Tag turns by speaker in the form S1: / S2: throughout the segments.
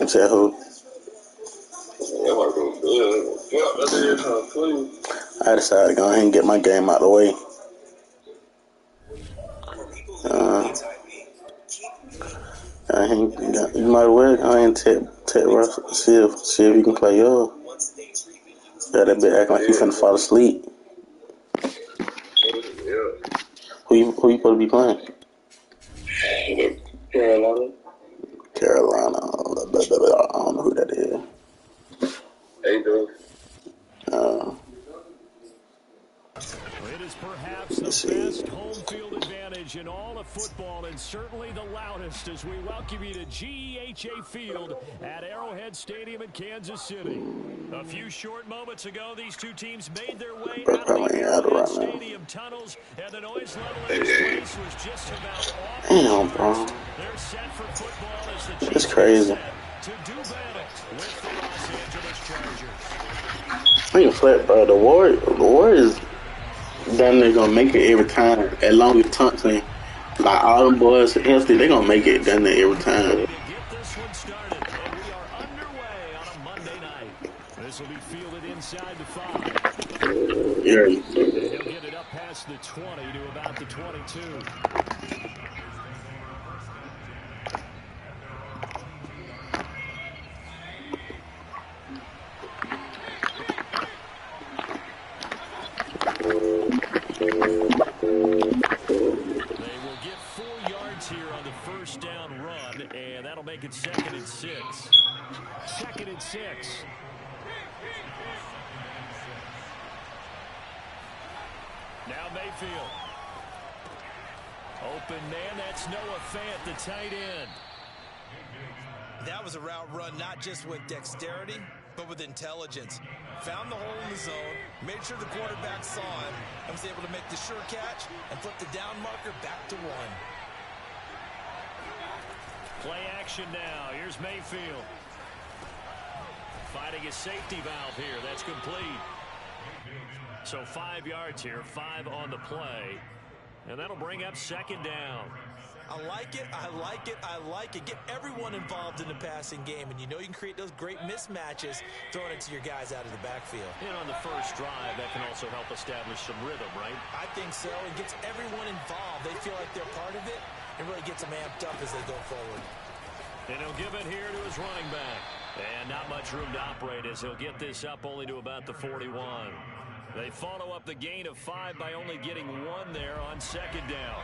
S1: Tell who? I decided to go ahead and get my game out of the way. You might well go ahead and take Russell, see if you can play yours. Yeah, that bitch acting like you finna fall asleep. Who you supposed to be playing?
S2: Carolina.
S1: I don't know who that is.
S3: It is perhaps the best home field advantage in all of football, and certainly the loudest, as we welcome you to GEHA Field at Arrowhead Stadium in Kansas City. A few short moments ago, these two teams made their way out of the Arrowhead Stadium tunnels, and the noise level in this place was just about off.
S1: Damn, bro.
S3: They're set for football as the
S1: It's
S3: Chiefs
S1: crazy.
S3: to do battle with the Los Angeles Chargers.
S1: I ain't flat, bro. The Warriors damn near gonna make it every time. As long as Thompson, like all them boys healthy, they gonna make it damn near every time.
S3: To get this one started, and we are underway on a Monday night. This will be fielded inside the 5.
S1: Yeah.
S3: And he'll get it up past the 20 to about the 22. They will get 4 yards here on the first down run, and that'll make it 2nd and 6. 2nd and 6. Now Mayfield. Open man, that's Noah Fant, the tight end.
S4: That was a route run not just with dexterity, but with intelligence. Found the hole in the zone, made sure the quarterback saw him, and was able to make the sure catch and flip the down marker back to 1.
S3: Play action now. Here's Mayfield. Finding his safety valve here. That's complete. So 5 yards here, 5 on the play. And that'll bring up 2nd down.
S4: I like it, I like it, I like it. Get everyone involved in the passing game, and you know you can create those great mismatches throwing it to your guys out of the backfield.
S3: And on the first drive, that can also help establish some rhythm, right?
S4: I think so. It gets everyone involved. They feel like they're part of it, and really gets them amped up as they go forward.
S3: And he'll give it here to his running back. And not much room to operate as he'll get this up only to about the 41. They follow up the gain of 5 by only getting 1 there on 2nd down.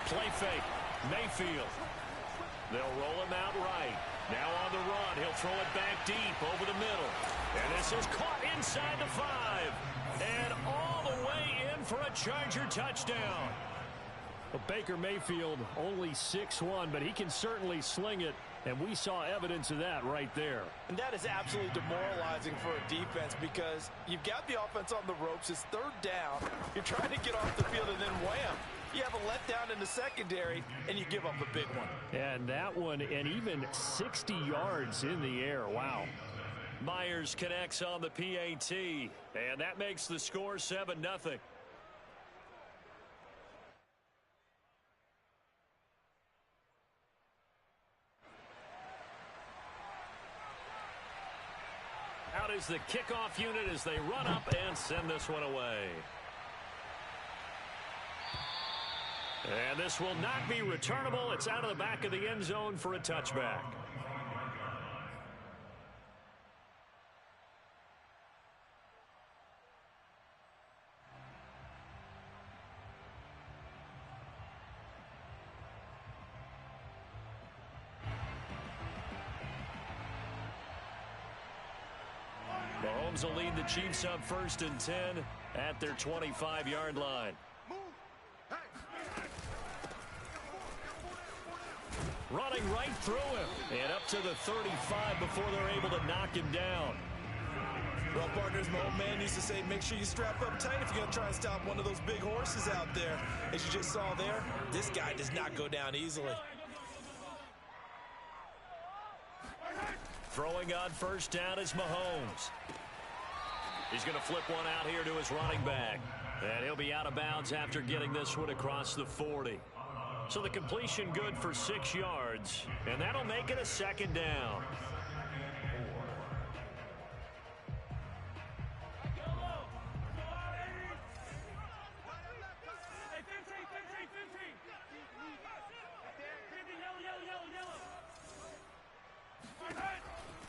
S3: Play fake. Mayfield. They'll roll him out right. Now on the run. He'll throw it back deep over the middle. And this is caught inside the 5. And all the way in for a Charger touchdown. Well, Baker Mayfield only 6'1", but he can certainly sling it. And we saw evidence of that right there.
S4: And that is absolutely demoralizing for a defense because you've got the offense on the ropes. It's 3rd down. You're trying to get off the field and then wham. You have a letdown in the secondary, and you give up a big one.
S3: And that one, and even 60 yards in the air. Wow. Myers connects on the PAT, and that makes the score 7-0. Out is the kickoff unit as they run up and send this one away. And this will not be returnable. It's out of the back of the end zone for a touchback. Mahomes will lead the Chiefs up 1st and 10 at their 25-yard line. Running right through him and up to the 35 before they're able to knock him down.
S4: Well, partners, my old man used to say, make sure you strap up tight if you're going to try and stop one of those big horses out there. As you just saw there, this guy does not go down easily.
S3: Throwing on 1st down is Mahomes. He's going to flip one out here to his running back. And he'll be out of bounds after getting this one across the 40. So the completion good for 6 yards, and that'll make it a 2nd down.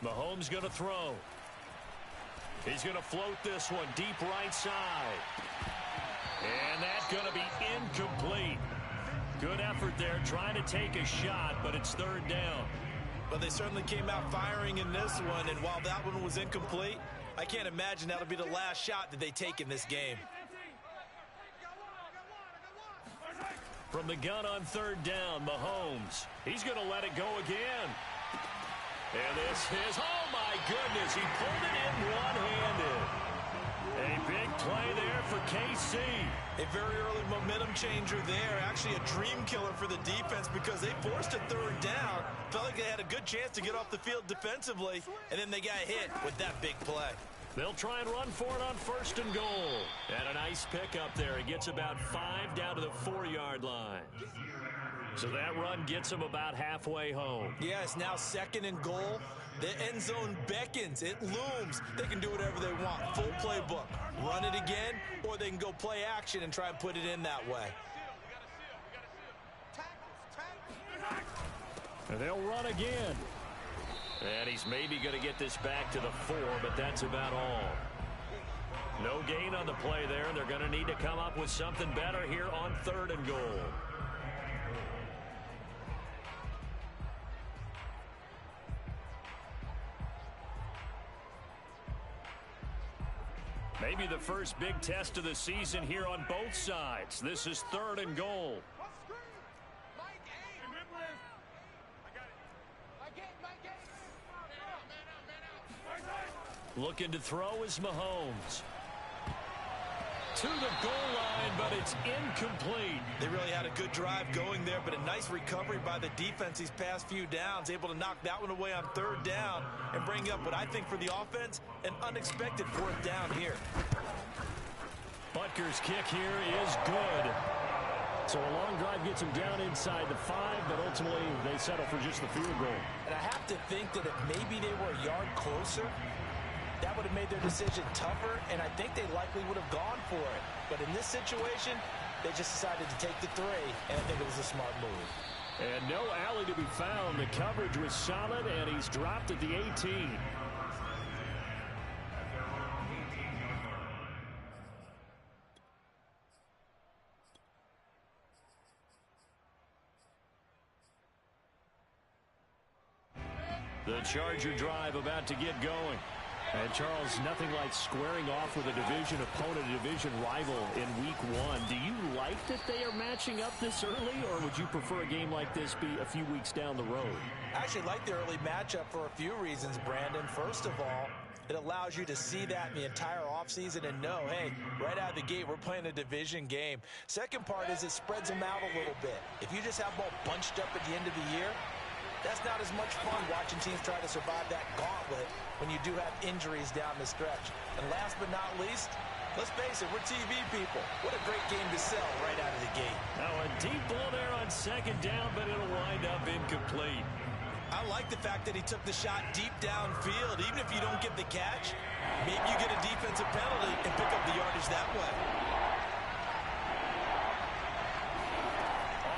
S3: Mahomes going to throw. He's going to float this one deep right side. And that's going to be incomplete. Good effort there trying to take a shot, but it's 3rd down.
S4: But they certainly came out firing in this one, and while that one was incomplete, I can't imagine that'll be the last shot that they take in this game.
S3: From the gun on 3rd down, Mahomes. He's going to let it go again. And this is, oh my goodness, he pulled it in one-handed. A big play there for KC.
S4: A very early momentum changer there. Actually a dream killer for the defense because they forced a 3rd down. Felt like they had a good chance to get off the field defensively, and then they got hit with that big play.
S3: They'll try and run for it on 1st and goal. And a nice pickup there. It gets about 5 down to the 4-yard line. So that run gets them about halfway home.
S4: Yeah, it's now 2nd and goal. The end zone beckons. It looms. They can do whatever they want. Full playbook. Run it again, or they can go play action and try and put it in that way.
S3: And they'll run again. And he's maybe going to get this back to the 4, but that's about all. No gain on the play there. They're going to need to come up with something better here on 3rd and goal. Maybe the first big test of the season here on both sides. This is 3rd and goal. Looking to throw is Mahomes. To the goal line, but it's incomplete.
S4: They really had a good drive going there, but a nice recovery by the defense these past few downs, able to knock that one away on 3rd down and bring up what I think for the offense, an unexpected 4th down here.
S3: Butker's kick here is good. So a long drive gets them down inside the 5, but ultimately they settle for just the field goal.
S4: And I have to think that if maybe they were a yard closer, that would have made their decision tougher, and I think they likely would have gone for it. But in this situation, they just decided to take the 3, and I think it was a smart move.
S3: And no alley to be found. The coverage was solid, and he's dropped at the 18. The Charger drive about to get going. And, Charles, nothing like squaring off with a division opponent, a division rival in Week 1. Do you like that they are matching up this early, or would you prefer a game like this be a few weeks down the road?
S4: I actually like the early matchup for a few reasons, Brandon. First of all, it allows you to see that in the entire offseason and know, hey, right out of the gate, we're playing a division game. Second part is it spreads them out a little bit. If you just have them all bunched up at the end of the year, that's not as much fun watching teams try to survive that gauntlet when you do have injuries down the stretch. And last but not least, let's face it, we're TV people. What a great game to sell right out of the gate.
S3: Now a deep ball there on 2nd down, but it'll wind up incomplete.
S4: I like the fact that he took the shot deep downfield. Even if you don't get the catch, maybe you get a defensive penalty and pick up the yardage that way.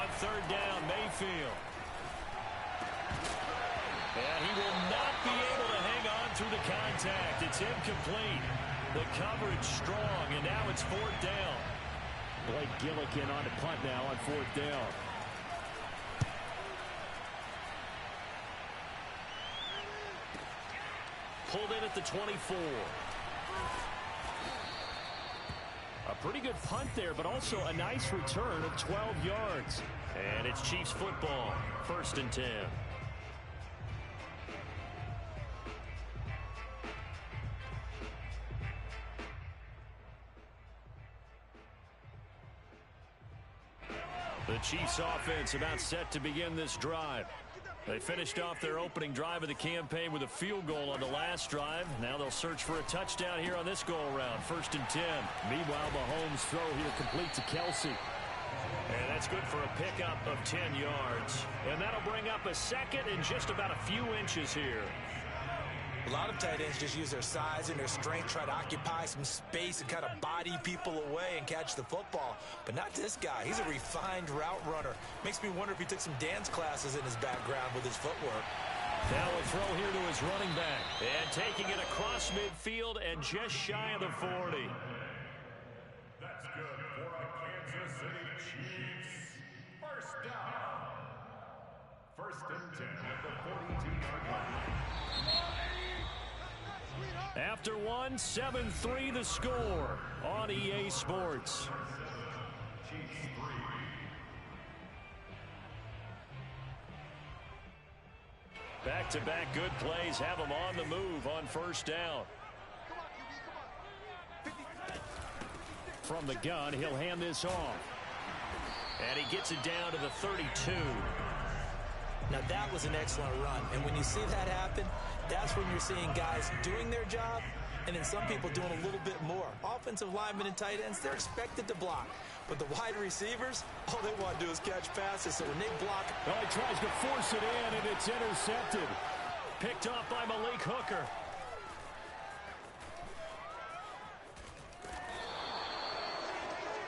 S3: On 3rd down, Mayfield. And he will not be able to hang on through the contact. It's incomplete. The coverage strong, and now it's 4th down. Blake Gillikin on the punt now on 4th down. Pulled in at the 24. A pretty good punt there, but also a nice return of 12 yards. And it's Chiefs football, 1st and 10. The Chiefs offense about set to begin this drive. They finished off their opening drive of the campaign with a field goal on the last drive. Now they'll search for a touchdown here on this go-around. 1st and 10. Meanwhile, Mahomes' throw here complete to Kelsey. And That's good for a pickup of 10 yards. And that'll bring up a second and just about a few inches here.
S4: A lot of tight ends just use their size and their strength, try to occupy some space and kind of body people away and catch the football. But not this guy. He's a refined route runner. Makes me wonder if he took some dance classes in his background with his footwork.
S3: Now a throw here to his running back. And taking it across midfield and just shy of the 40.
S2: That's good for a Kansas City Chiefs. First down. First and 10 at the 42-yard line.
S3: After one, 7-3 the score on EA Sports. Back-to-back good plays have him on the move on first down. From the gun, he'll hand this off. And he gets it down to the 32.
S4: Now that was an excellent run. And when you see that happen, that's when you're seeing guys doing their job and then some people doing a little bit more. Offensive linemen and tight ends, they're expected to block. But the wide receivers, all they want to do is catch passes. So when they block...
S3: Well, he tries to force it in, and it's intercepted. Picked off by Malik Hooker.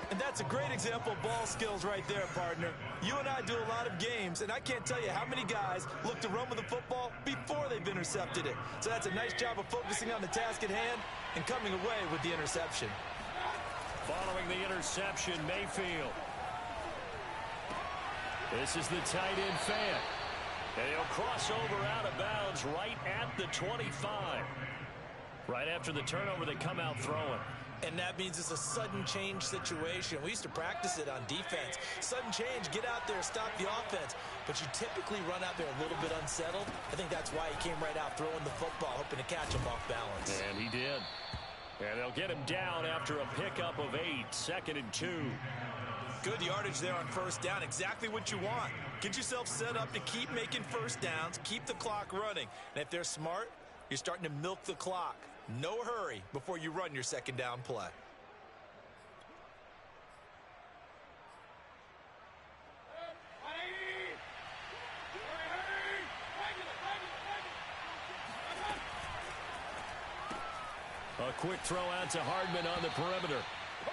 S4: And that's a great example of ball skills right there, partner. You and I do a lot of games, and I can't tell you how many guys look to run with the football before they've intercepted it. So that's a nice job of focusing on the task at hand and coming away with the interception.
S3: Following the interception, Mayfield. This is the tight end Fant. And he'll cross over out of bounds right at the 25. Right after the turnover, they come out throwing.
S4: And that means it's a sudden change situation. We used to practice it on defense. Sudden change, get out there, stop the offense. But you typically run out there a little bit unsettled. I think that's why he came right out throwing the football, hoping to catch him off balance.
S3: And he did. And they'll get him down after a pickup of 8, 2nd and 2.
S4: Good yardage there on first down. Exactly what you want. Get yourself set up to keep making first downs, keep the clock running. And if they're smart, you're starting to milk the clock. No hurry before you run your second down play.
S3: A quick throw out to Hardman on the perimeter.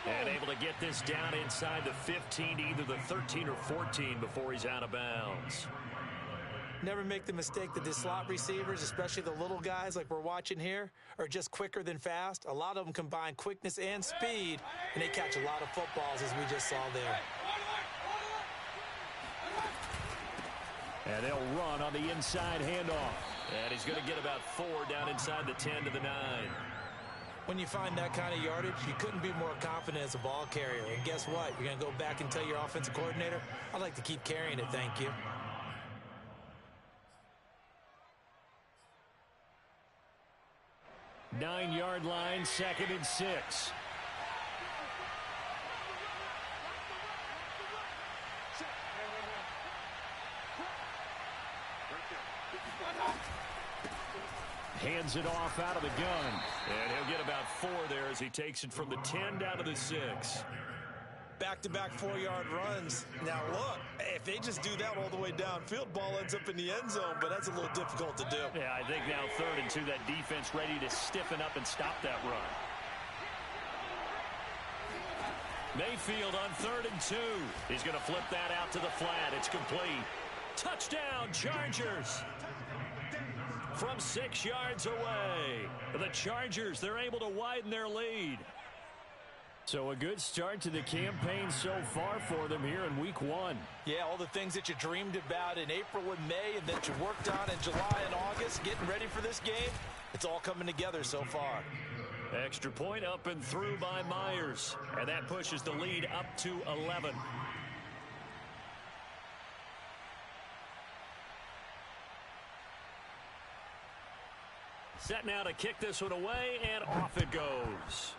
S3: And able to get this down inside the 15, either the 13 or 14 before he's out of bounds.
S4: Never make the mistake that the slot receivers, especially the little guys like we're watching here, are just quicker than fast. A lot of them combine quickness and speed, and they catch a lot of footballs, as we just saw there.
S3: And they'll run on the inside handoff. And he's going to get about 4 down inside the 10 to the 9.
S4: When you find that kind of yardage, you couldn't be more confident as a ball carrier. And guess what? You're going to go back and tell your offensive coordinator, I'd like to keep carrying it, thank you.
S3: Nine-yard line, 2nd and 6. Hands it off out of the gun. And he'll get about 4 there as he takes it from the 10 down to the 6.
S4: Back-to-back 4-yard runs. Now, look, if they just do that all the way downfield, ball ends up in the end zone, but that's a little difficult to do.
S3: Yeah, I think now 3rd and 2, that defense ready to stiffen up and stop that run. Mayfield on 3rd and 2. He's going to flip that out to the flat. It's complete. Touchdown, Chargers. From 6 yards away. The Chargers, they're able to widen their lead. So a good start to the campaign so far for them here in week 1.
S4: Yeah, all the things that you dreamed about in April and May and that you worked on in July and August, getting ready for this game, it's all coming together so far.
S3: Extra point up and through by Myers. And that pushes the lead up to 11. Set now to kick this one away, and off it goes.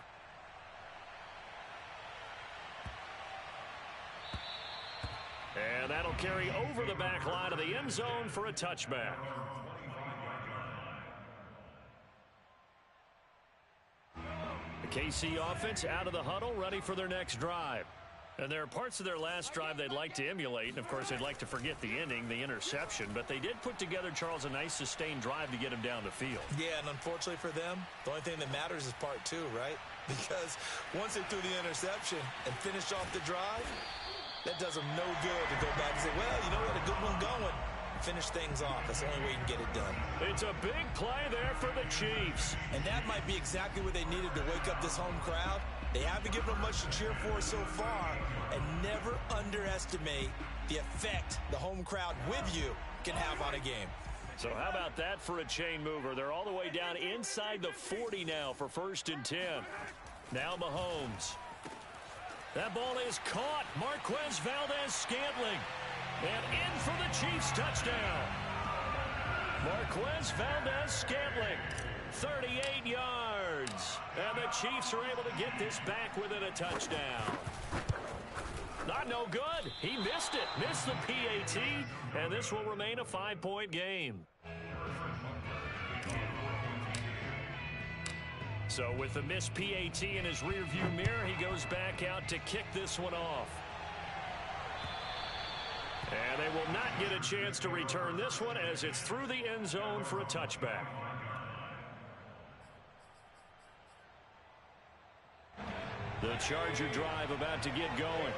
S3: And that'll carry over the back line of the end zone for a touchback. The KC offense out of the huddle, ready for their next drive. And there are parts of their last drive they'd like to emulate, and of course they'd like to forget the ending, the interception, but they did put together, Charles, a nice sustained drive to get him down the field.
S4: Yeah, and unfortunately for them, the only thing that matters is part two, right? Because once they threw the interception and finished off the drive, that does them no good to go back and say, well, you know, we had a good one going. Finish things off. That's the only way you can get it done.
S3: It's a big play there for the Chiefs.
S4: And that might be exactly what they needed to wake up this home crowd. They haven't given them much to cheer for so far, and never underestimate the effect the home crowd with you can have on a game.
S3: So how about that for a chain mover? They're all the way down inside the 40 now for 1st and 10. Now Mahomes. That ball is caught. Marquez Valdez-Scantling. And in for the Chiefs touchdown. Marquez Valdez-Scantling. 38 yards. And the Chiefs are able to get this back within a touchdown. Not no good. He missed it. Missed the PAT. And this will remain a 5-point game. So with the missed PAT in his rearview mirror, he goes back out to kick this one off. And they will not get a chance to return this one as it's through the end zone for a touchback. The Charger drive about to get going.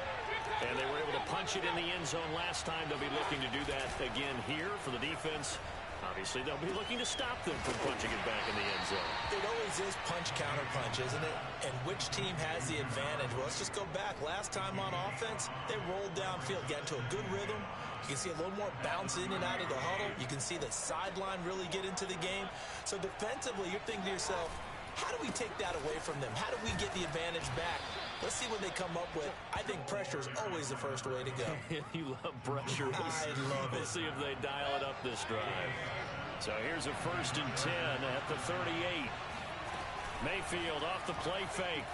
S3: And they were able to punch it in the end zone last time. They'll be looking to do that again here for the defense. Obviously, they'll be looking to stop them from punching it back in the end zone.
S4: It always is punch-counter punch, isn't it? And which team has the advantage? Well, let's just go back. Last time on offense, they rolled downfield, got into a good rhythm. You can see a little more bounce in and out of the huddle. You can see the sideline really get into the game. So defensively, you're thinking to yourself, how do we take that away from them? How do we get the advantage back? Let's see what they come up with. I think pressure is always the first way to go.
S3: You love pressure.
S4: I love it.
S3: We'll see if they dial it up this drive. So here's a 1st and 10 at the 38. Mayfield off the play fake.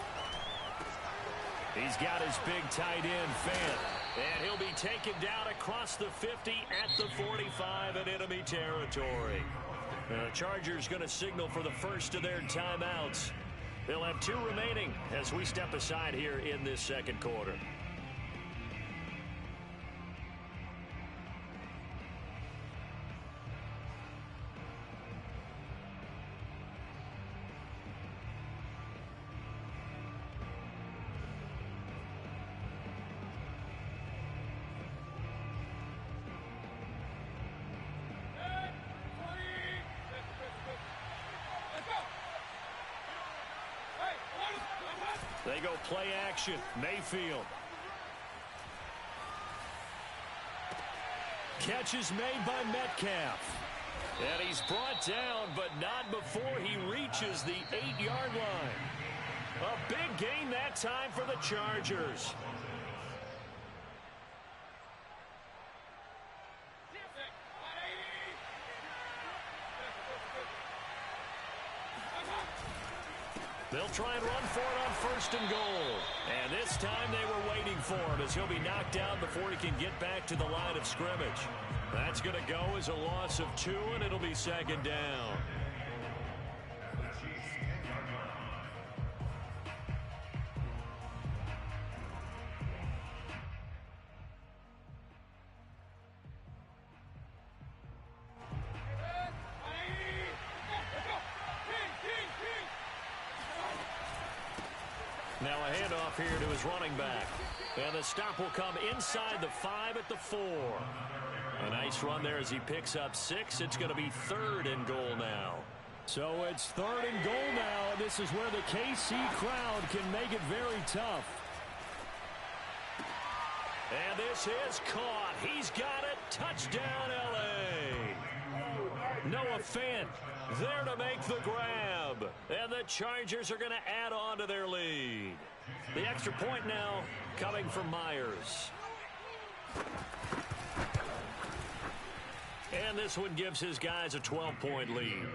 S3: He's got his big tight end, Fant. And he'll be taken down across the 50 at the 45 in enemy territory. The Chargers going to signal for the first of their timeouts. They'll have 2 remaining as we step aside here in this second quarter. They go play action. Mayfield. Catch is made by Metcalf. And he's brought down, but not before he reaches the 8-yard line. A big gain that time for the Chargers. They'll try and run for it on 1st and goal. And this time they were waiting for him as he'll be knocked down before he can get back to the line of scrimmage. That's going to go as a loss of 2, and it'll be 2nd down. Now a handoff here to his running back. And the stop will come inside the 5 at the 4. A nice run there as he picks up 6. It's going to be 3rd and goal now. So it's 3rd and goal now. And this is where the KC crowd can make it very tough. And this is caught. He's got it. Touchdown, L.A. Noah Fant there to make the grab. And the Chargers are going to add on to their lead. The extra point now coming from Myers. And this one gives his guys a 12-point lead.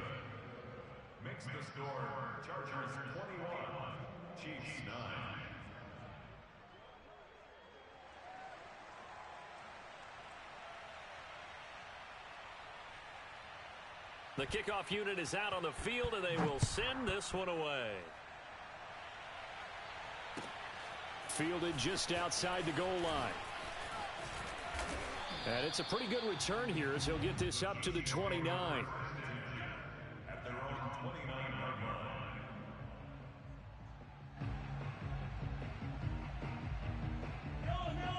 S2: Makes the score Chargers 21, Chiefs 9.
S3: The kickoff unit is out on the field, and they will send this one away. fielded just outside the goal line. And it's a pretty good return here as he'll get this up to the 29.
S2: At their own 29-yard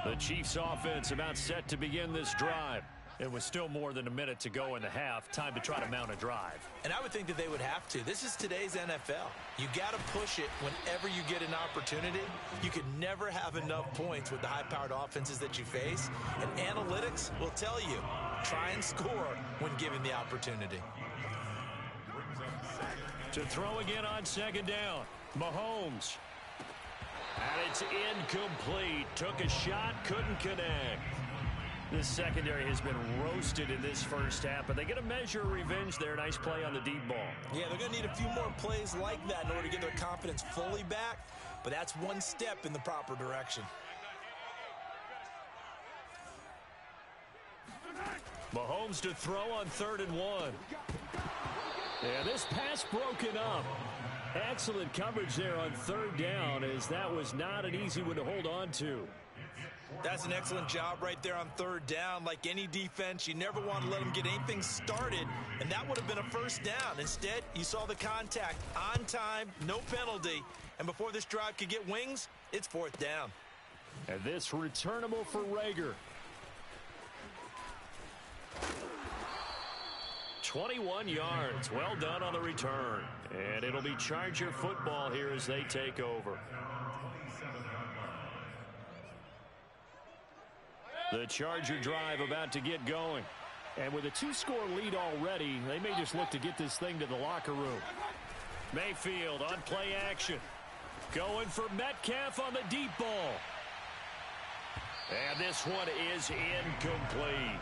S2: line.
S3: The Chiefs offense about set to begin this drive. It was still more than a minute to go in the half. Time to try to mount a drive.
S4: And I would think that they would have to. This is today's NFL. You got to push it whenever you get an opportunity. You can never have enough points with the high-powered offenses that you face. And analytics will tell you, try and score when given the opportunity.
S3: To throw again on second down. Mahomes. And it's incomplete. Took a shot, couldn't connect. This secondary has been roasted in this first half, but they get a measure of revenge there. Nice play on the deep ball.
S4: Yeah, they're going to need a few more plays like that in order to get their confidence fully back, but that's one step in the proper direction.
S3: Mahomes to throw on 3rd and 1. Yeah, this pass broken up. Excellent coverage there on 3rd down, as that was not an easy one to hold on to.
S4: That's an excellent job right there on 3rd down. Like any defense, you never want to let them get anything started, and that would have been a first down. Instead, you saw the contact on time, no penalty, and before this drive could get wings, it's 4th down.
S3: And this returnable for Reagor. 21 yards. Well done on the return. And it'll be Charger football here as they take over. The Charger drive about to get going. And with a 2-score lead already, they may just look to get this thing to the locker room. Mayfield on play action. Going for Metcalf on the deep ball. And this one is incomplete.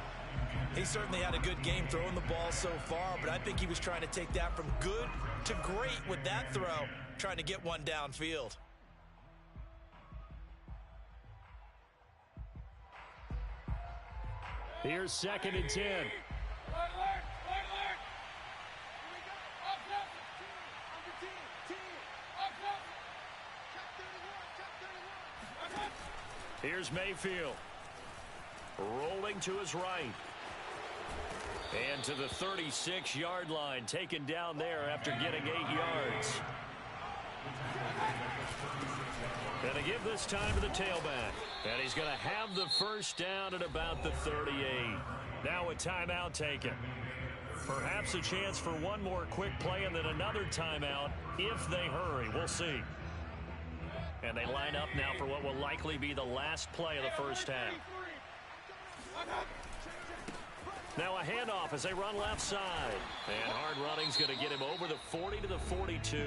S4: He certainly had a good game throwing the ball so far, but I think he was trying to take that from good to great with that throw, trying to get one downfield.
S3: Here's 2nd and 10. Here's Mayfield. Rolling to his right. And to the 36-yard line, taken down there after getting 8 yards. And to give this time to the tailback. And he's going to have the first down at about the 38. Now a timeout taken. Perhaps a chance for one more quick play and then another timeout if they hurry. We'll see. And they line up now for what will likely be the last play of the first half. Now a handoff as they run left side. And hard running's going to get him over the 40 to the 42.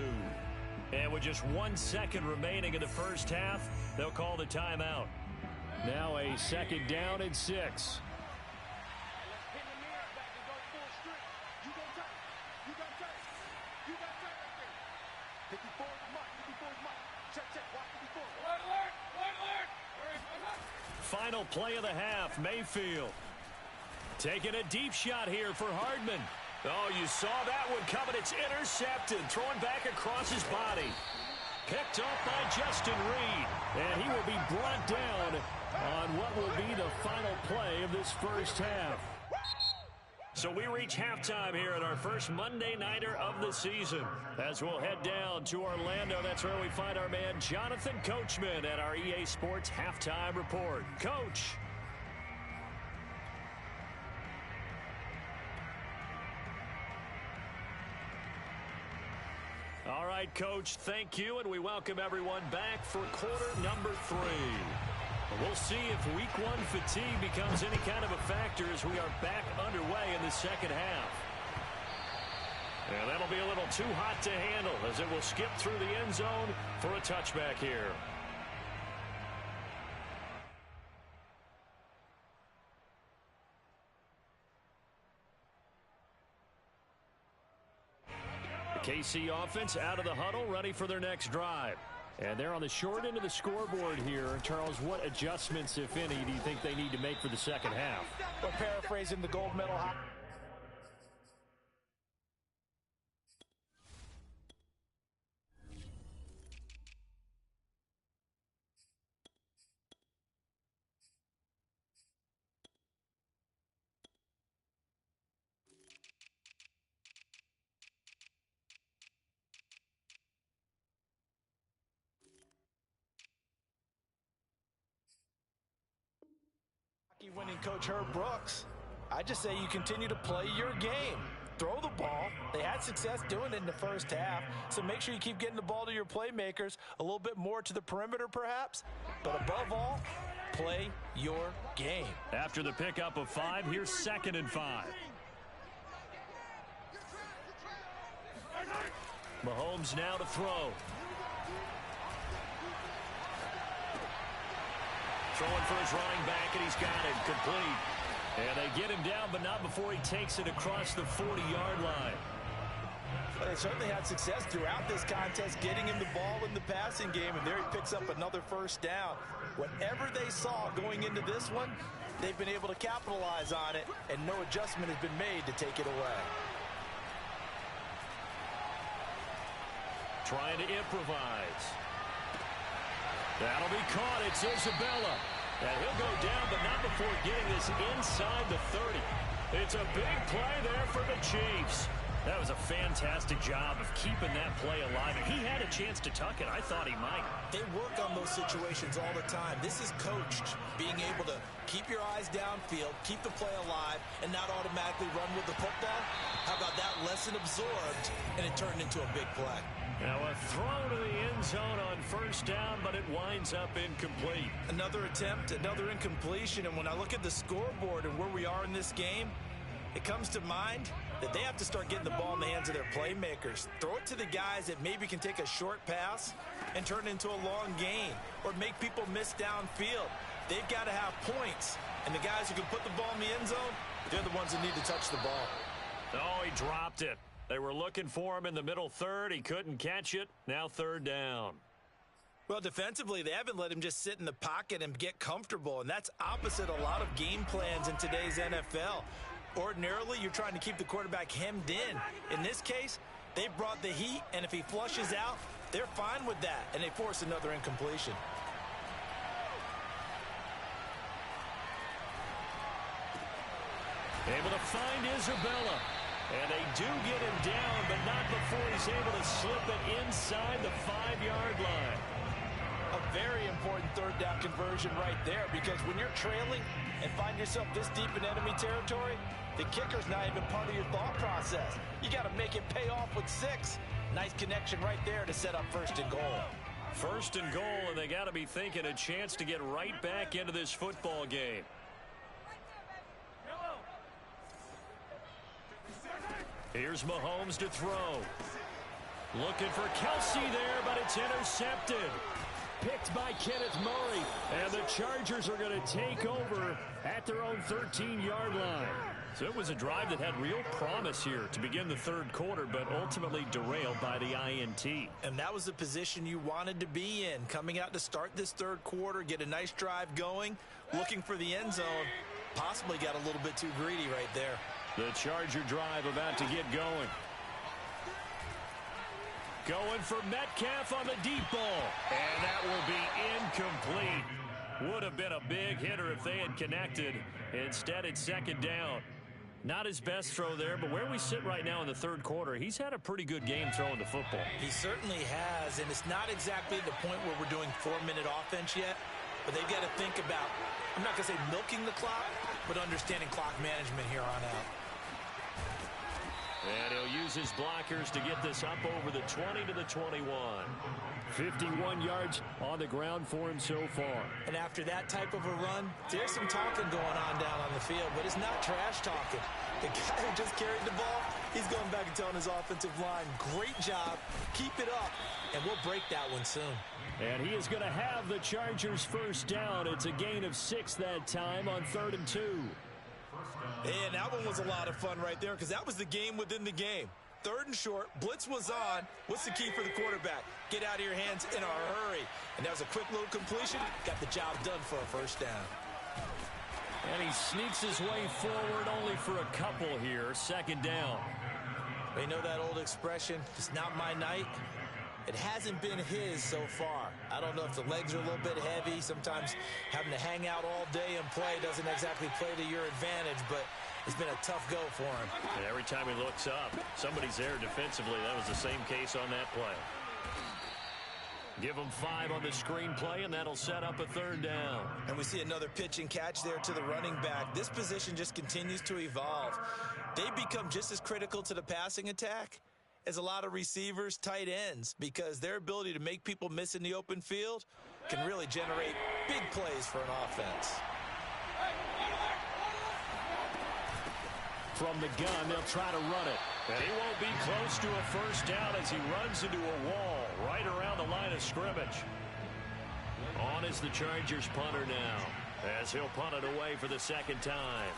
S3: And with just 1 second remaining in the first half, they'll call the timeout. Now a 2nd down and 6. Final play of the half, Mayfield. Taking a deep shot here for Hardman. Oh, you saw that one coming. It's intercepted. Throwing back across his body. Picked off by Justin Reed. And he will be brought down on what will be the final play of this first half. So we reach halftime here at our first Monday Nighter of the season. As we'll head down to Orlando, that's where we find our man Jonathan Coachman at our EA Sports Halftime Report. Coach. All right, Coach, thank you, and we welcome everyone back for quarter number 3. We'll see if week 1 fatigue becomes any kind of a factor as we are back underway in the second half. And that'll be a little too hot to handle as it will skip through the end zone for a touchback here. KC offense out of the huddle, ready for their next drive. And they're on the short end of the scoreboard here. Charles, what adjustments, if any, do you think they need to make for the second half?
S5: Well, paraphrasing the gold medal Winning coach Herb Brooks. I just say you continue to play your game. Throw the ball. They had success doing it in the first half, so make sure you keep getting the ball to your playmakers, a little bit more to the perimeter perhaps, but above all, play your game.
S3: After the pickup of 5, here's 2nd and 5. Mahomes now to throw. Throwing for his running back, and he's got it complete. And they get him down, but not before he takes it across the 40-yard line.
S5: Well, they certainly had success throughout this contest getting him the ball in the passing game, and there he picks up another first down. Whatever they saw going into this one, they've been able to capitalize on it, and no adjustment has been made to take it away.
S3: Trying to improvise. That'll be caught. It's Isabella. And he'll go down, but not before getting this inside the 30. It's a big play there for the Chiefs. That was a fantastic job of keeping that play alive. And he had a chance to tuck it. I thought he might.
S4: They work on those situations all the time. This is coached, being able to keep your eyes downfield, keep the play alive, and not automatically run with the football. How about that lesson absorbed, and it turned into a big play.
S3: Now a throw to the end zone on first down, but it winds up incomplete.
S5: Another attempt, another incompletion, and when I look at the scoreboard and where we are in this game, it comes to mind that they have to start getting the ball in the hands of their playmakers. Throw it to the guys that maybe can take a short pass and turn it into a long gain or make people miss downfield. They've got to have points, and the guys who can put the ball in the end zone, they're the ones that need to touch the ball.
S3: Oh, he dropped it. They were looking for him in the middle third. He couldn't catch it. Now 3rd down.
S5: Well, defensively, they haven't let him just sit in the pocket and get comfortable, and that's opposite a lot of game plans in today's NFL. Ordinarily, you're trying to keep the quarterback hemmed in. In this case, they brought the heat, and if he flushes out, they're fine with that, and they force another incompletion.
S3: Able to find Isabella. And they do get him down, but not before he's able to slip it inside the 5-yard line.
S5: A very important 3rd down conversion right there, because when you're trailing and find yourself this deep in enemy territory, the kicker's not even part of your thought process. You got to make it pay off with 6. Nice connection right there to set up 1st and goal.
S3: 1st and goal, and they got to be thinking a chance to get right back into this football game. Here's Mahomes to throw. Looking for Kelsey there, but it's intercepted. Picked by Kenneth Murray. And the Chargers are going to take over at their own 13-yard line. So it was a drive that had real promise here to begin the 3rd quarter, but ultimately derailed by the INT.
S5: And that was the position you wanted to be in. Coming out to start this 3rd quarter, get a nice drive going, looking for the end zone. Possibly got a little bit too greedy right there.
S3: The Charger drive about to get going. Going for Metcalf on the deep ball. And that will be incomplete. Would have been a big hitter if they had connected. Instead, it's 2nd down. Not his best throw there, but where we sit right now in the 3rd quarter, he's had a pretty good game throwing the football.
S5: He certainly has, and it's not exactly the point where we're doing 4-minute offense yet, but they've got to think about, I'm not going to say milking the clock, but understanding clock management here on out.
S3: And he'll use his blockers to get this up over the 20 to the 21. 51 yards on the ground for him so far.
S5: And after that type of a run, there's some talking going on down on the field, but it's not trash talking. The guy who just carried the ball, he's going back and telling his offensive line, great job, keep it up, and we'll break that one soon.
S3: And he is going to have the Chargers 1st down. It's a gain of 6 that time on 3rd and 2.
S5: And that one was a lot of fun right there, because that was the game within the game. 3rd and short, blitz was on. What's the key for the quarterback? Get out of your hands in a hurry. And that was a quick little completion. Got the job done for a 1st down.
S3: And he sneaks his way forward only for a couple here. 2nd down.
S5: They know that old expression, it's not my night. It hasn't been his so far. I don't know if the legs are a little bit heavy. Sometimes having to hang out all day and play doesn't exactly play to your advantage, but it's been a tough go for him.
S3: And every time he looks up, somebody's there defensively. That was the same case on that play. Give them 5 on the screenplay, and that'll set up a 3rd down.
S5: And we see another pitch and catch there to the running back. This position just continues to evolve. They become just as critical to the passing attack as a lot of receivers, tight ends, because their ability to make people miss in the open field can really generate big plays for an offense.
S3: From the gun, they'll try to run it. And he won't be close to a 1st down as he runs into a wall right around the line of scrimmage. On is the Chargers punter now, as he'll punt it away for the 2nd time.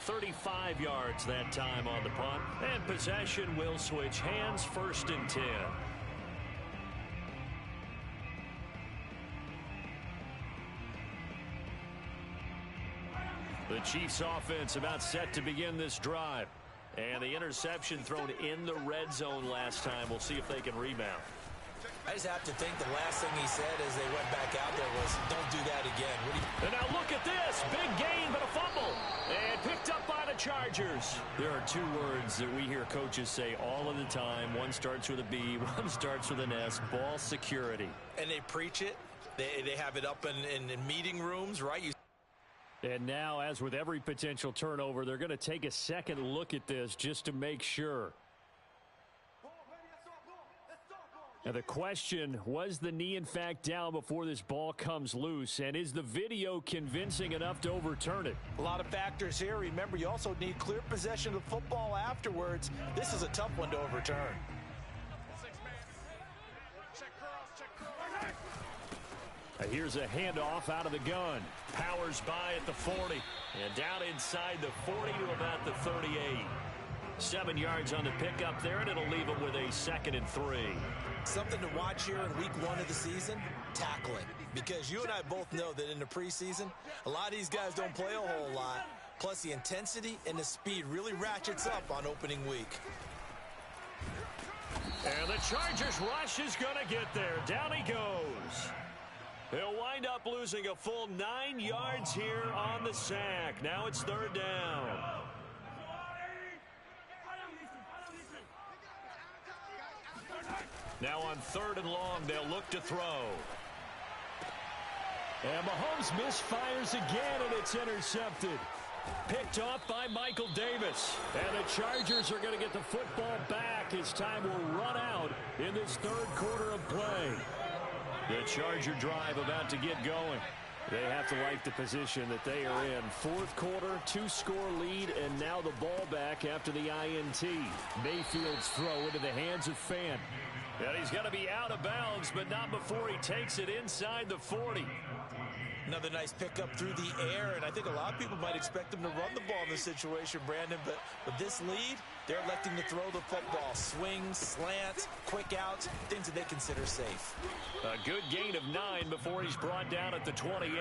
S3: .35 yards that time on the punt, and possession will switch hands, 1st and 10. The Chiefs offense about set to begin this drive. And the interception thrown in the red zone last time. We'll see if they can rebound.
S5: I just have to think the last thing he said as they went back out there was, don't do that again.
S3: And now look at this. Big gain, but a fumble. And picked up by the Chargers. There are 2 words that we hear coaches say all of the time. One starts with a B, one starts with an S. Ball security.
S5: And they preach it. They have it up in meeting rooms, right?
S3: And now, as with every potential turnover, they're going to take a second look at this just to make sure. Now the question, was the knee in fact down before this ball comes loose? And is the video convincing enough to overturn it?
S5: A lot of factors here. Remember, you also need clear possession of the football afterwards. This is a tough one to overturn.
S3: Here's a handoff out of the gun. Powers by at the 40. And down inside the 40 to about the 38. 7 yards on the pickup there, and it'll leave them with a 2nd and 3.
S5: Something to watch here in week 1 of the season, tackling. Because you and I both know that in the preseason, a lot of these guys don't play a whole lot. Plus the intensity and the speed really ratchets up on opening week.
S3: And the Chargers rush is going to get there. Down he goes. He'll wind up losing a full 9 yards here on the sack. Now it's 3rd down. Now on 3rd and long, they'll look to throw. And Mahomes misfires again, and it's intercepted. Picked off by Michael Davis. And the Chargers are going to get the football back as time will run out in this 3rd quarter of play. The Charger drive about to get going. They have to like the position that they are in. 4th quarter, 2-score lead, and now the ball back after the INT. Mayfield's throw into the hands of Fant. And he's going to be out of bounds, but not before he takes it inside the 40.
S5: Another nice pickup through the air, and I think a lot of people might expect him to run the ball in this situation, Brandon, but with this lead, they're electing to throw the football. Swings, slants, quick outs, things that they consider safe.
S3: A good gain of 9 before he's brought down at the 28.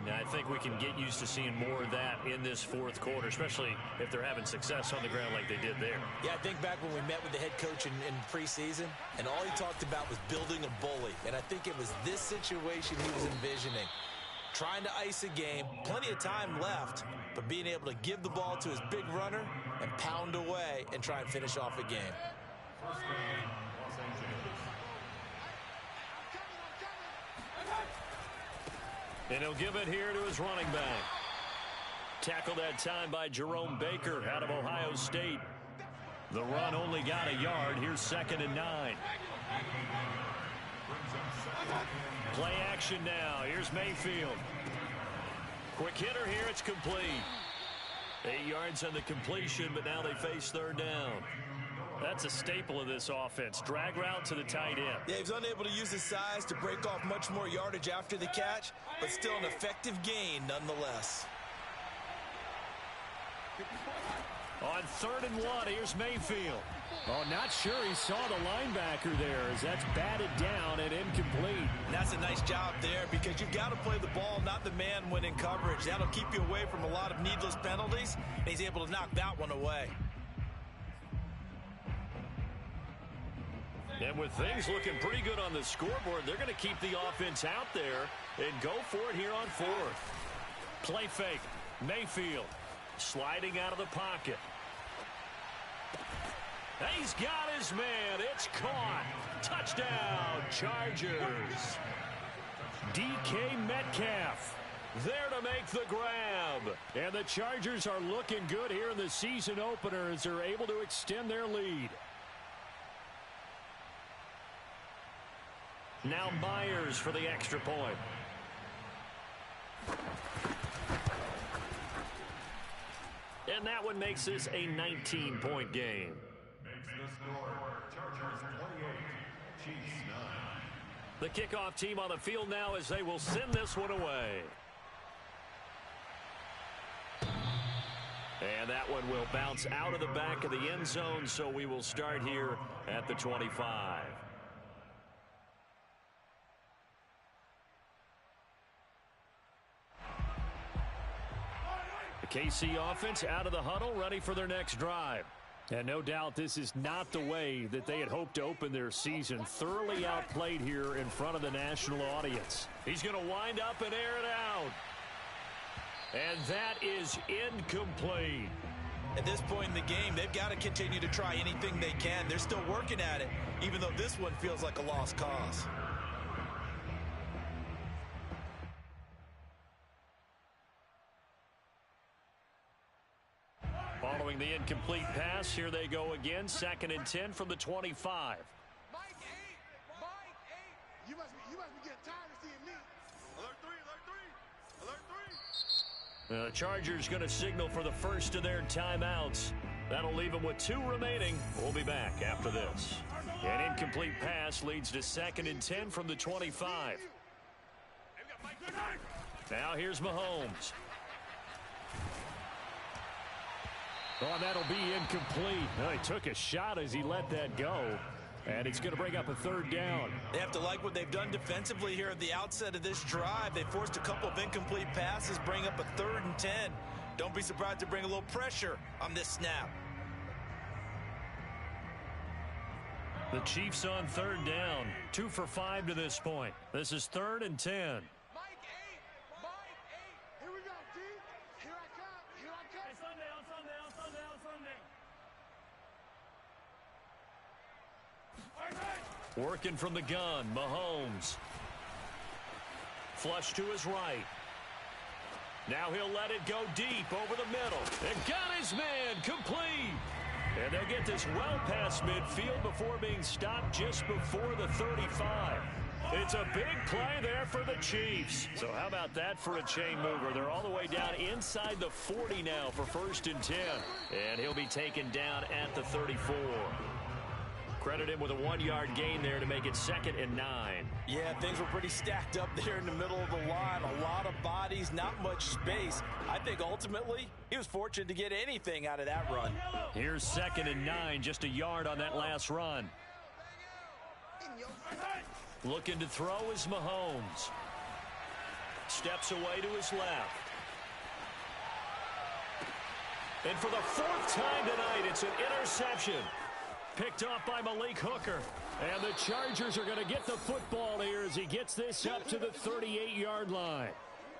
S3: Now, I think we can get used to seeing more of that in this 4th quarter, especially if they're having success on the ground like they did there.
S5: Yeah, I think back when we met with the head coach in preseason, and all he talked about was building a bully. And I think it was this situation he was envisioning. Trying to ice a game, plenty of time left, but being able to give the ball to his big runner and pound away and try and finish off a game.
S3: And he'll give it here to his running back. Tackled that time by Jerome Baker out of Ohio State. The run only got a yard. Here's 2nd and 9. Play action now. Here's Mayfield. Quick hitter here. It's complete. 8 yards on the completion, but now they face 3rd down. That's a staple of this offense. Drag route to the tight end.
S5: Yeah, he's unable to use his size to break off much more yardage after the catch, but still an effective gain nonetheless.
S3: On 3rd and 1, here's Mayfield. Oh, not sure he saw the linebacker there as that's batted down and incomplete.
S5: And that's a nice job there because you've got to play the ball, not the man when in coverage. That'll keep you away from a lot of needless penalties, and he's able to knock that one away.
S3: And with things looking pretty good on the scoreboard, they're going to keep the offense out there and go for it here on 4th. Play fake. Mayfield sliding out of the pocket. He's got his man. It's caught. Touchdown, Chargers. DK Metcalf there to make the grab. And the Chargers are looking good here in the season opener as they're able to extend their lead. Now Myers for the extra point. And that one makes this a 19-point game.
S2: Makes the score Chargers 28, Chiefs 9.
S3: The kickoff team on the field now as they will send this one away. And that one will bounce out of the back of the end zone, so we will start here at the 25. The KC offense out of the huddle, ready for their next drive. And no doubt this is not the way that they had hoped to open their season. Thoroughly outplayed here in front of the national audience. He's going to wind up and air it out. And that is incomplete.
S5: At this point in the game, they've got to continue to try anything they can. They're still working at it, even though this one feels like a lost cause.
S3: Following the incomplete pass, here they go again. 2nd and 10 from the 25.
S6: Mike 8. You must be getting tired of seeing me. Alert 3.
S3: The Chargers going to signal for the first of their timeouts. That'll leave them with 2 remaining. We'll be back after this. An incomplete pass leads to 2nd and 10 from the 25. Now here's Mahomes. Oh, that'll be incomplete. Well, he took a shot as he let that go. And it's going to bring up a 3rd down.
S5: They have to like what they've done defensively here at the outset of this drive. They forced a couple of incomplete passes, bring up a 3rd and 10. Don't be surprised to bring a little pressure on this snap.
S3: The Chiefs on 3rd down. 2 for 5 to this point. This is 3rd and 10.
S6: Mike 8. Here we go, D. Here I come. Hey, Sunday.
S3: Working from the gun, Mahomes. Flush to his right. Now he'll let it go deep over the middle. And got his man complete. And they'll get this well past midfield before being stopped just before the 35. It's a big play there for the Chiefs. So how about that for a chain mover? They're all the way down inside the 40 now for 1st and 10. And he'll be taken down at the 34. Credit him with a 1-yard gain there to make it 2nd and 9.
S5: Yeah, things were pretty stacked up there in the middle of the line. A lot of bodies, not much space. I think ultimately he was fortunate to get anything out of that run.
S3: Here's 2nd and 9, just a yard on that last run. Looking to throw is Mahomes. Steps away to his left. And for the 4th time tonight, it's an interception. Picked off by Malik Hooker. And the Chargers are going to get the football here as he gets this up to the 38-yard line.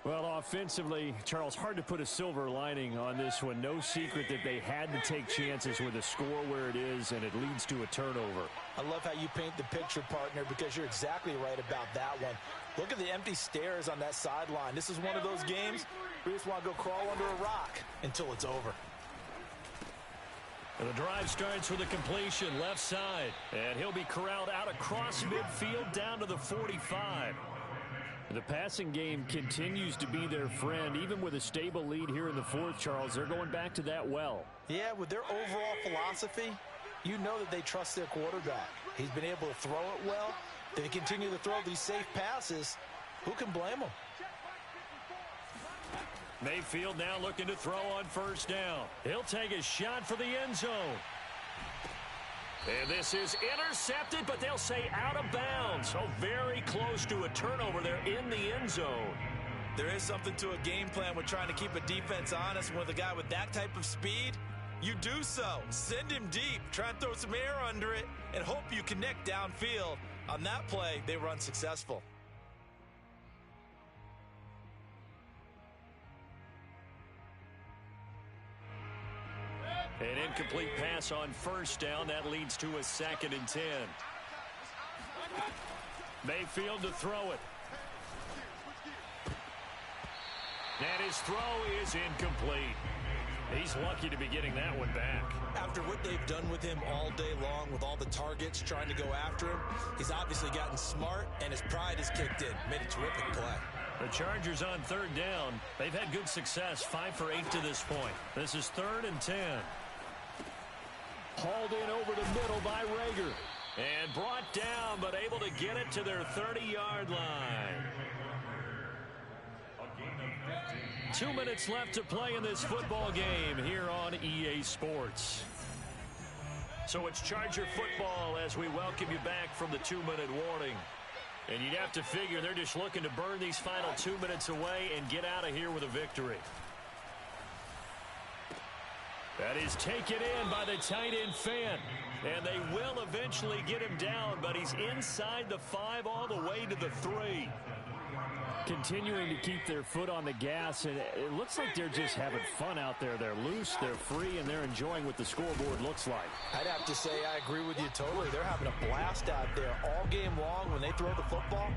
S3: Well, offensively, Charles, hard to put a silver lining on this one. No secret that they had to take chances with a score where it is, and it leads to a turnover.
S5: I love how you paint the picture, partner, because you're exactly right about that one. Look at the empty stares on that sideline. This is one of those games where you just want to go crawl under a rock until it's over.
S3: And the drive starts with a completion left side. And he'll be corralled out across midfield down to the 45. The passing game continues to be their friend. Even with a stable lead here in the 4th, Charles, they're going back to that well.
S5: Yeah, with their overall philosophy, you know that they trust their quarterback. He's been able to throw it well. They continue to throw these safe passes. Who can blame them?
S3: Mayfield now looking to throw on 1st down. He'll take a shot for the end zone. And this is intercepted, but they'll say out of bounds. So very close to a turnover there in the end zone.
S5: There is something to a game plan with trying to keep a defense honest. With a guy with that type of speed, you do so. Send him deep. Try and throw some air under it and hope you connect downfield. On that play, they were unsuccessful.
S3: An incomplete pass on first down. That leads to a 2nd and 10. Mayfield to throw it. And his throw is incomplete. He's lucky to be getting that one back.
S5: After what they've done with him all day long with all the targets trying to go after him, he's obviously gotten smart and his pride has kicked in. Made a terrific play.
S3: The Chargers on 3rd down. They've had good success, 5 for 8 to this point. This is 3rd and 10. Hauled in over the middle by Rager. And brought down, but able to get it to their 30-yard line. 2 minutes left to play in this football game here on EA Sports. So it's Charger football as we welcome you back from the 2-minute warning. And you'd have to figure they're just looking to burn these final 2 minutes away and get out of here with a victory. That is taken in by the tight end Fant. And they will eventually get him down, but he's inside the 5 all the way to the 3.
S7: Continuing to keep their foot on the gas, and it looks like they're just having fun out there. They're loose, they're free, and they're enjoying what the scoreboard looks like.
S5: I'd have to say I agree with you totally. They're having a blast out there all game long. When they throw the football,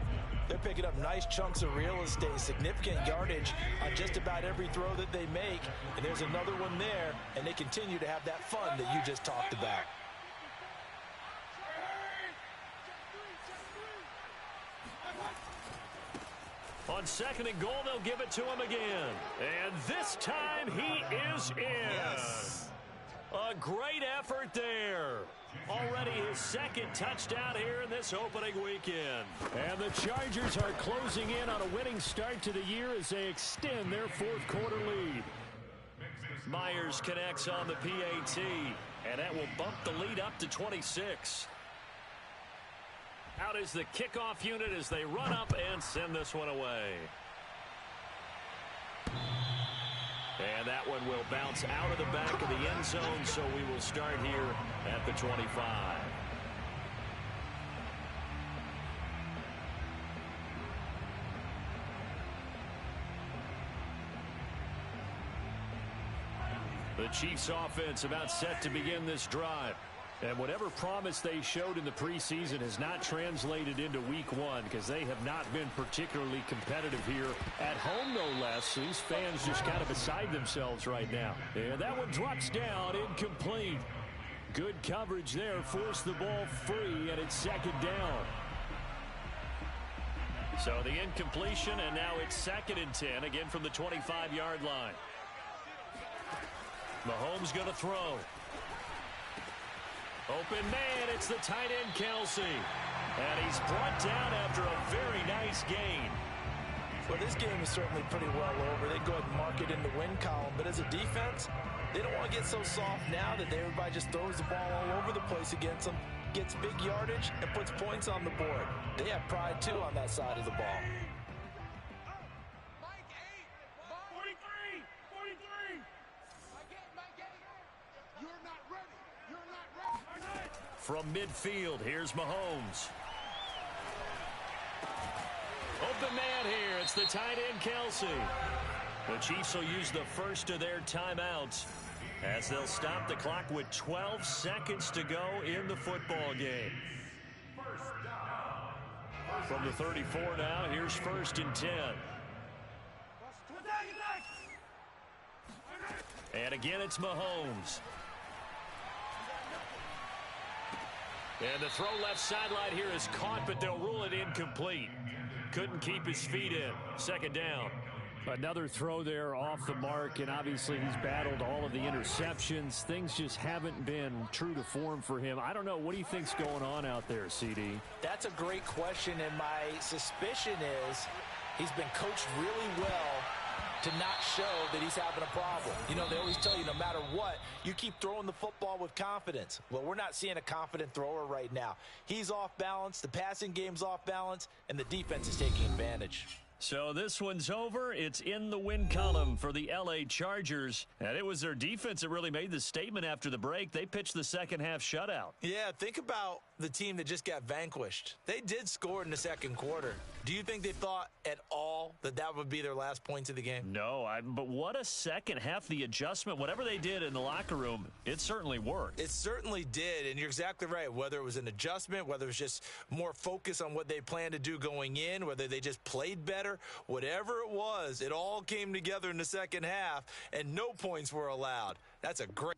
S5: they're picking up nice chunks of real estate, significant yardage on just about every throw that they make. And there's another one there, and they continue to have that fun that you just talked about.
S3: On 2nd and goal, they'll give it to him again. And this time he is in.
S5: Yes.
S3: A great effort there. Already his 2nd touchdown here in this opening weekend.
S7: And the Chargers are closing in on a winning start to the year as they extend their 4th quarter lead.
S3: Myers connects on the PAT, and that will bump the lead up to 26. Out is the kickoff unit as they run up and send this one away. And that one will bounce out of the back of the end zone, so we will start here at the 25. The Chiefs offense about set to begin this drive. And whatever promise they showed in the preseason has not translated into week 1 because they have not been particularly competitive here at home, no less. These fans just kind of beside themselves right now. And that one drops down, incomplete. Good coverage there, forced the ball free, and it's 2nd down. So the incompletion, and now it's 2nd and 10, again from the 25-yard line. Mahomes going to throw. Open man, it's the tight end Kelsey. And he's brought down after a very nice gain.
S5: Well, this game is certainly pretty well over. They go ahead and mark it in the win column. But as a defense, they don't want to get so soft now that everybody just throws the ball all over the place against them, gets big yardage, and puts points on the board. They have pride, too, on that side of the ball.
S6: Mike 8. 43. Mike 8. You're not ready. You're not ready.
S3: From midfield, here's Mahomes. Open man here. It's the tight end Kelsey. The Chiefs will use the first of their timeouts as they'll stop the clock with 12 seconds to go in the football game. From the 34 now, here's 1st and 10. And again, it's Mahomes. And the throw left sideline here is caught, but they'll rule it incomplete. Couldn't keep his feet in. 2nd down.
S7: Another throw there off the mark, and obviously he's battled all of the interceptions. Things just haven't been true to form for him. I don't know. What do you think's going on out there, CD?
S5: That's a great question, and my suspicion is he's been coached really well to not show that he's having a problem. You know, they always tell you no matter what, you keep throwing the football with confidence. Well, we're not seeing a confident thrower right now. He's off balance, the passing game's off balance, and the defense is taking advantage.
S7: So this one's over. It's in the win column for the L.A. Chargers. And it was their defense that really made the statement after the break. They pitched the second half shutout.
S5: Yeah, think about the team that just got vanquished. They did score in the second quarter. Do you think they thought at all that that would be their last points of the game?
S7: No, but what a second half. The adjustment, whatever they did in the locker room, it certainly worked.
S5: It certainly did, and you're exactly right. Whether it was an adjustment, whether it was just more focus on what they planned to do going in, whether they just played better, whatever it was, it all came together in the second half, and no points were allowed. That's a great...